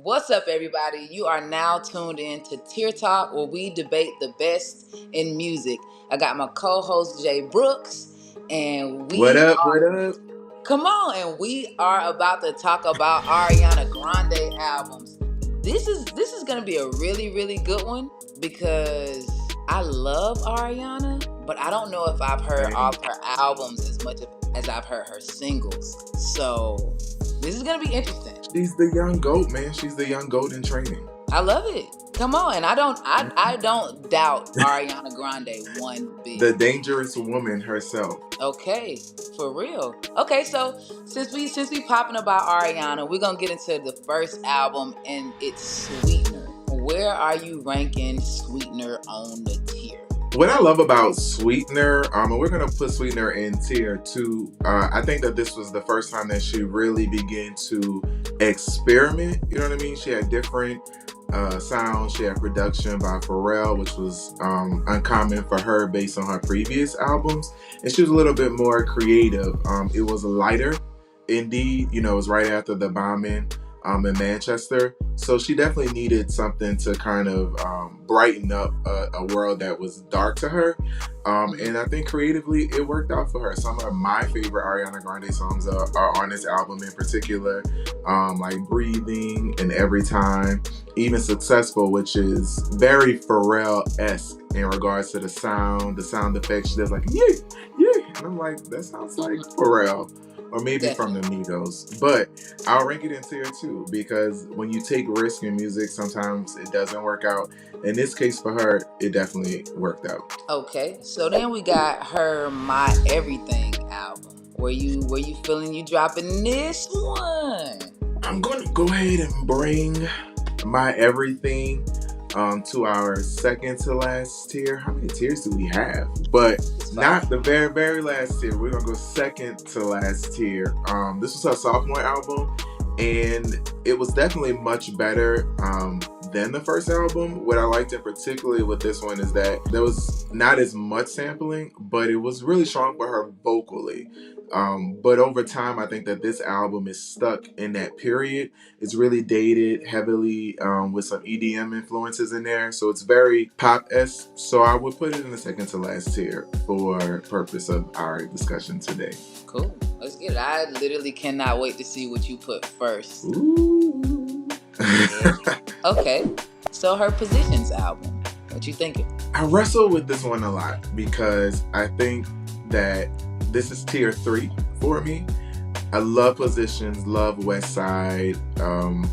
What's up, everybody? You are now tuned in to Tear Talk, where we debate the best in music. I got my co-host Jay Brooks, and What we up? are What up? come on, and we are about to talk about Ariana Grande albums. This is gonna be a really good one because I love Ariana, but I don't know if I've heard all Dang. of her albums as much as I've heard her singles. So this is gonna be interesting. She's the young goat, man. She's the young goat in training. I love it. Come on, and I don't doubt Ariana Grande one bit. The dangerous woman herself. Okay, for real. Okay, so since we popping about Ariana, we're gonna get into the first album, and it's Sweetener. Where are you ranking Sweetener on the tier? What I love about Sweetener, and we're gonna put Sweetener in tier 2. I think that this was the first time that she really began to experiment. You know what I mean? She had different sounds. She had production by Pharrell, which was uncommon for her based on her previous albums, and she was a little bit more creative. It was lighter, indeed. You know, it was right after the bombing in Manchester. So she definitely needed something to kind of brighten up a world that was dark to her. And I think creatively it worked out for her. Some of my favorite Ariana Grande songs are on this album in particular, like Breathing and Every Time, even Successful, which is very Pharrell-esque in regards to the sound effects. She does like, yeah. And I'm like, that sounds like Pharrell. Or maybe from the Migos. But I'll rank it in tier 2 because when you take risk in music, sometimes it doesn't work out. In this case for her, it definitely worked out. Okay, so then we got her My Everything album. Were you feeling you dropping this one? I'm gonna go ahead and bring My Everything to our second to last tier. How many tiers do we have? But not the very last tier. We're gonna go second to last tier. This was her sophomore album, and it was definitely much better than the first album. What I liked in particular with this one is that there was not as much sampling, but it was really strong for her vocally. But over time, I think that this album is stuck in that period. It's really dated heavily with some EDM influences in there. So it's very pop-esque. So I would put it in the second to last tier for purpose of our discussion today. Cool. Let's get it. I literally cannot wait to see what you put first. Ooh. Okay. So her Positions album. What you thinking? I wrestle with this one a lot because I think that this is tier 3 for me. I love Positions, love West Side.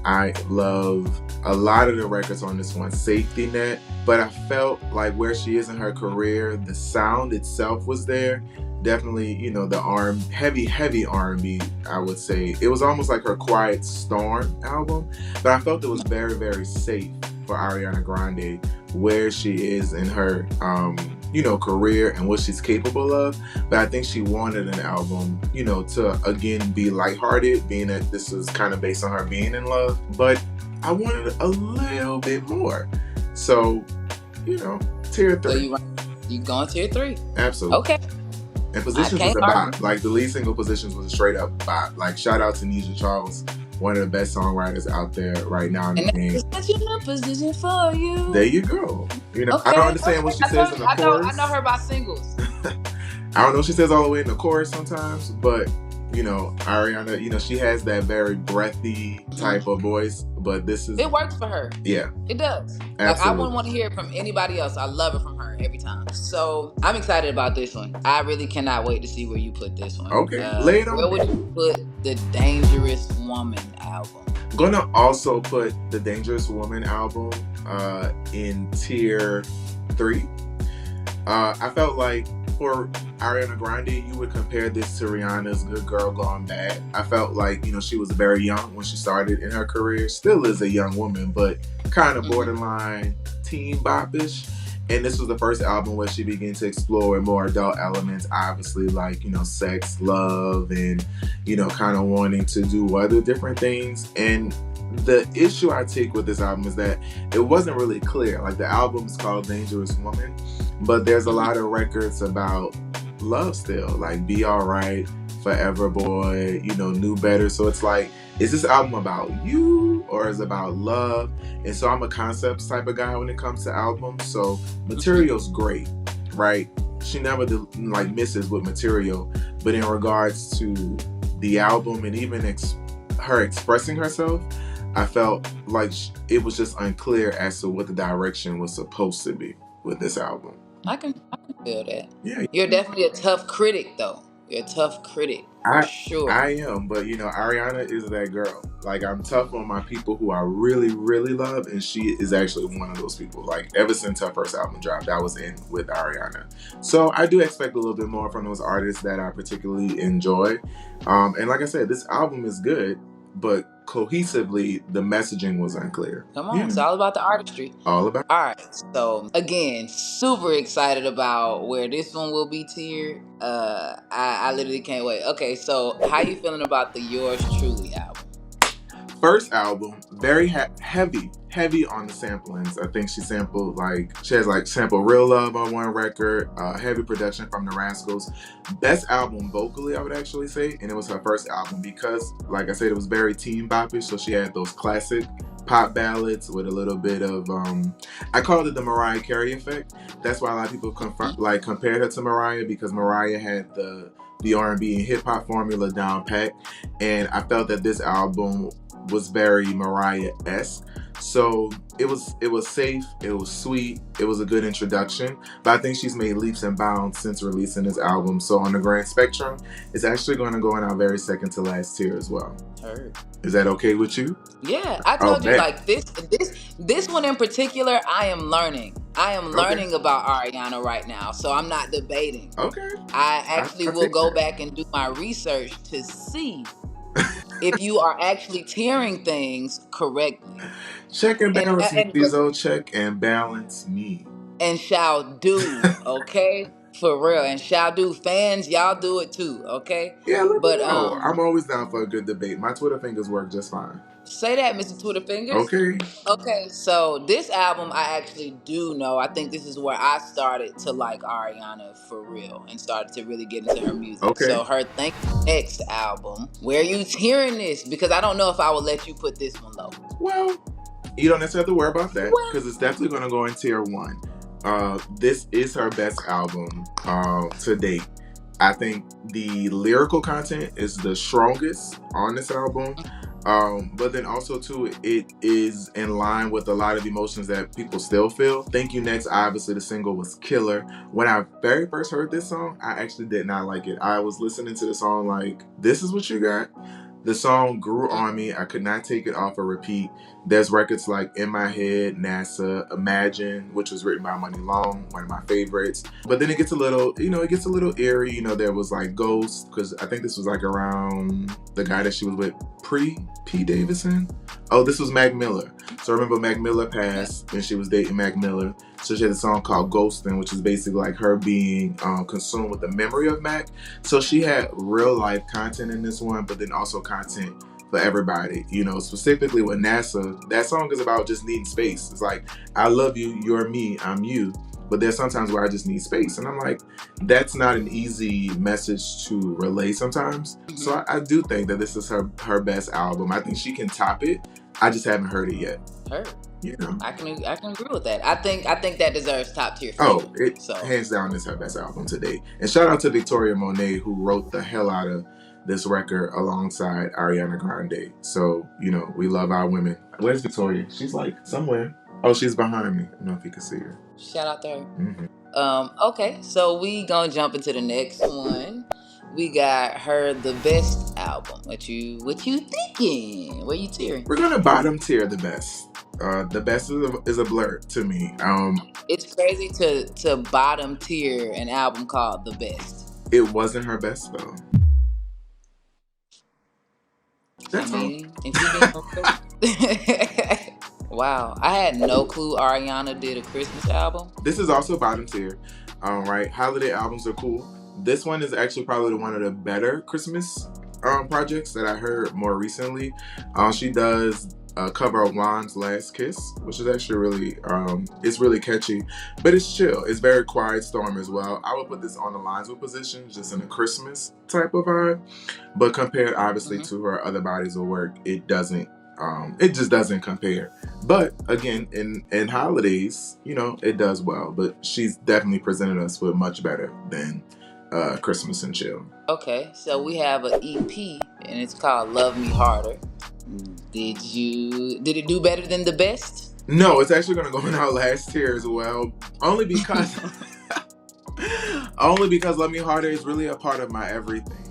I love a lot of the records on this one, Safety Net. But I felt like where she is in her career, the sound itself was there. Definitely, you know, the heavy R&B, I would say. It was almost like her Quiet Storm album. But I felt it was very safe for Ariana Grande where she is in her career and what she's capable of. But I think she wanted an album, to again be lighthearted, being that this is kind of based on her being in love. But I wanted a little bit more. So, tier 3. So you going tier 3? Absolutely. Okay. And Positions was a bop. Like the lead single Positions was a straight up bop. Like shout out to Nisha Charles, one of the best songwriters out there right now in the game. Position for you. There you go. Okay, I don't understand what she says in the chorus. I know her by singles. I don't know what she says all the way in the chorus sometimes, but Ariana, she has that very breathy type of voice, but it works for her. Yeah. It does. Absolutely. Like, I wouldn't want to hear it from anybody else. I love it from her every time. So I'm excited about this one. I really cannot wait to see where you put this one. Okay, lay it on. Where would you put the Dangerous Woman album? I'm gonna also put the Dangerous Woman album in tier 3. I felt like for Ariana Grande, you would compare this to Rihanna's Good Girl Gone Bad. I felt like, she was very young when she started in her career. Still is a young woman, but kind of borderline teen bop-ish. And this was the first album where she began to explore more adult elements, obviously, like, sex, love, and, kind of wanting to do other different things. And the issue I take with this album is that it wasn't really clear. Like, the album is called Dangerous Woman, but there's a lot of records about love still, like Be Alright, Forever Boy, Knew Better. So it's like is this album about you or is it about love? And so I'm a concepts type of guy when it comes to albums. So material's great, right? She never like misses with material, but in regards to the album and even her expressing herself, I felt like it was just unclear as to what the direction was supposed to be with this album. I can feel that. Yeah, You're definitely a tough critic, though. You're a tough critic for sure. I am, but you know, Ariana is that girl. Like, I'm tough on my people who I really, really love, and she is actually one of those people. Like, ever since her first album dropped, I was in with Ariana. So I do expect a little bit more from those artists that I particularly enjoy. And like I said, this album is good, but cohesively, the messaging was unclear. Come on, it's all about the artistry. All about. All right, so again, super excited about where this one will be tiered. I literally can't wait. Okay, so how you feeling about the Yours Truly album? First album, very heavy on the samplings. I think she has sampled Real Love on one record, heavy production from the Rascals. Best album vocally, I would actually say, and it was her first album because, like I said, it was very teen bopish, so she had those classic pop ballads with a little bit of, I called it the Mariah Carey effect. That's why a lot of people compared her to Mariah, because Mariah had the R&B and hip hop formula down pat, and I felt that this album was very Mariah-esque. So it was safe, it was sweet, it was a good introduction. But I think she's made leaps and bounds since releasing this album. So on the grand spectrum, it's actually going to go in our very second to last tier as well. Heard. Is that okay with you? Yeah, I told you, like this one in particular, I am learning. I am learning about Ariana right now, so I'm not debating. Okay. I actually will go back and do my research to see if you are actually tiering things correctly. Check and balance me, STEEZO. Check and balance me. And shall do, okay? For real. And shall do. Fans, y'all do it too, okay? Yeah, but I'm always down for a good debate. My Twitter fingers work just fine. Say that, Mr. Twitter Fingers. Okay. Okay, so this album I actually do know. I think this is where I started to like Ariana for real and started to really get into her music. Okay. So her Thank You Next album, where are you hearing this? Because I don't know if I would let you put this one low. Well, you don't necessarily have to worry about that because it's definitely going to go in tier 1. This is her best album to date. I think the lyrical content is the strongest on this album. But then also too, it is in line with a lot of emotions that people still feel. Thank You Next, obviously the single was killer. When I very first heard this song, I actually did not like it. I was listening to the song like, this is what you got? The song grew on me. I could not take it off a repeat. There's records like In My Head, NASA, Imagine, which was written by Money Long, one of my favorites. But then it gets a little, eerie. There was like Ghost, because I think this was like around the guy that she was with P. Davidson. Oh, this was Mac Miller. So I remember Mac Miller passed and she was dating Mac Miller. So she had a song called Ghostin', which is basically like her being consumed with the memory of Mac. So she had real life content in this one, but then also content for everybody. Specifically with NASA, that song is about just needing space. It's like, I love you, you're me, I'm you. But there's sometimes where I just need space. And I'm like, that's not an easy message to relay sometimes. Mm-hmm. So I do think that this is her best album. I think she can top it. I just haven't heard it yet. Heard. I can agree with that. I think that deserves top tier. Hands down is her best album to date. And shout out to Victoria Monet, who wrote the hell out of this record alongside Ariana Grande. So, we love our women. Where's Victoria? She's like somewhere. Oh, she's behind me. I don't know if you can see her. Shout out to her. Mm-hmm. Okay, so we gonna jump into the next one. We got her The Best album. What you thinking? Where you tiering? We're gonna bottom tier The Best. The Best is a blur to me. It's crazy to bottom tier an album called The Best. It wasn't her best though. That's all. Wow, I had no clue Ariana did a Christmas album. This is also bottom tier, right? Holiday albums are cool. This one is actually probably one of the better Christmas projects that I heard more recently. She does a cover of Juan's Last Kiss, which is actually really, it's really catchy, but it's chill. It's very quiet storm as well. I would put this on the lines with Position, just in a Christmas type of vibe. But compared, obviously, to her other bodies of work, it doesn't. It just doesn't compare. But again, in holidays, you know, it does well. But she's definitely presented us with much better than Christmas and Chill. Okay, so we have an EP, and it's called "Love Me Harder." Did it do better than the best? No, it's actually gonna go in our last tier as well. Only because Love Me Harder is really a part of my everything.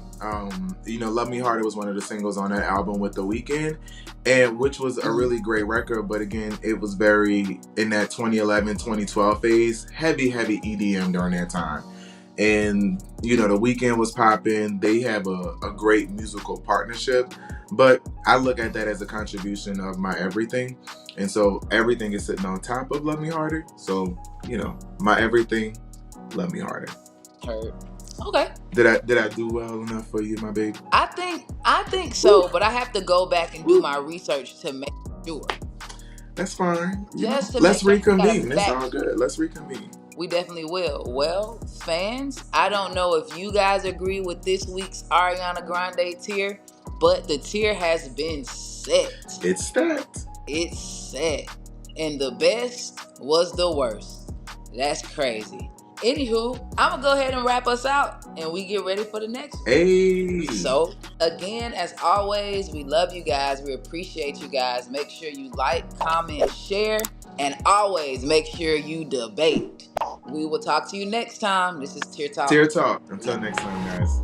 You know, Love Me Harder was one of the singles on that album with The Weeknd, and which was a really great record, but again, it was very in that 2011, 2012 phase, heavy EDM during that time. And, you know, The Weeknd was popping. They have a great musical partnership, but I look at that as a contribution of my everything. And so everything is sitting on top of Love Me Harder. So, you know, my everything, Love Me Harder. Heard. Okay. Did I do well enough for you, my baby? I think so, but I have to go back and do my research to make sure. That's fine. Just to let's make sure reconvene. It's all good. Let's reconvene. We definitely will. Well, fans, I don't know if you guys agree with this week's Ariana Grande tier, but the tier has been set. It's stacked. It's set. And the best was the worst. That's crazy. Anywho, I'm going to go ahead and wrap us out, and we get ready for the next one. Hey. So, again, as always, we love you guys. We appreciate you guys. Make sure you like, comment, share, and always make sure you debate. We will talk to you next time. This is Tier Talk. Tier Talk. Until next time, guys.